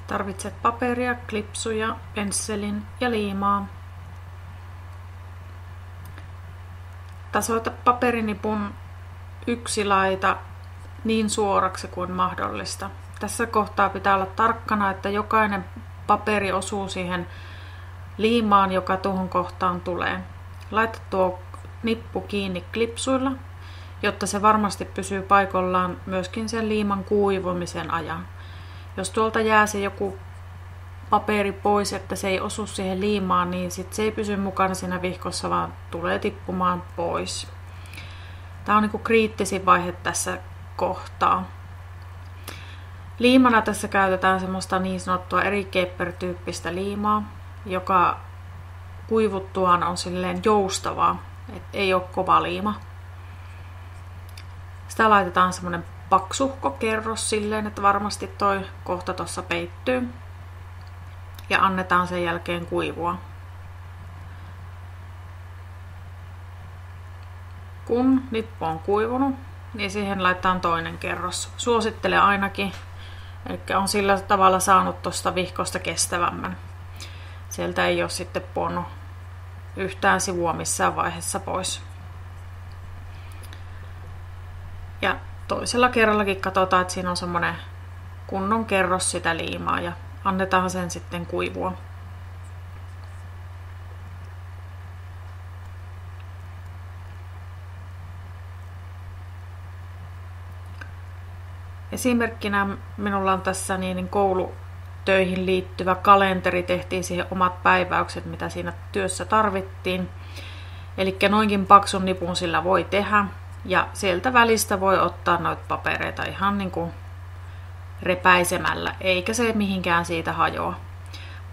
Tarvitset paperia, klipsuja, pensselin ja liimaa. Tasoita paperinipun yksi laita niin suoraksi kuin mahdollista. Tässä kohtaa pitää olla tarkkana, että jokainen paperi osuu siihen liimaan, joka tuohon kohtaan tulee. Laita tuo nippu kiinni klipsuilla, jotta se varmasti pysyy paikallaan myöskin sen liiman kuivumisen ajan. Jos tuolta jää se joku paperi pois, että se ei osu siihen liimaan, niin sit se ei pysy mukana siinä vihkossa, vaan tulee tippumaan pois. Tämä on niin kriittisin vaihe tässä kohtaa. Liimana tässä käytetään semmoista niin sanottua eri kepper-tyyppistä liimaa, joka kuivuttuaan on silleen joustavaa, ei ole kova liima. Sitä laitetaan semmoinen paksuhko kerros silleen, että varmasti toi kohta tuossa peittyy. Ja annetaan sen jälkeen kuivua. Kun nippu on kuivunut, niin siihen laitetaan toinen kerros. Suosittelen ainakin, eli on sillä tavalla saanut tuosta vihkosta kestävämmän. Sieltä ei ole sitten ponnut yhtään sivua missään vaiheessa pois. Ja toisella kerrallakin katsotaan, että siinä on semmoinen kunnon kerros sitä liimaa ja annetaan sen sitten kuivua. Esimerkkinä minulla on tässä niin koulutöihin liittyvä kalenteri, tehtiin siihen omat päiväykset, mitä siinä työssä tarvittiin. Eli noinkin paksun nipun sillä voi tehdä ja sieltä välistä voi ottaa noita papereita ihan niin kuin repäisemällä, eikä se mihinkään siitä hajoa.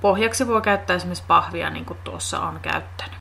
Pohjaksi voi käyttää esimerkiksi pahvia, niin kuin tuossa on käyttänyt.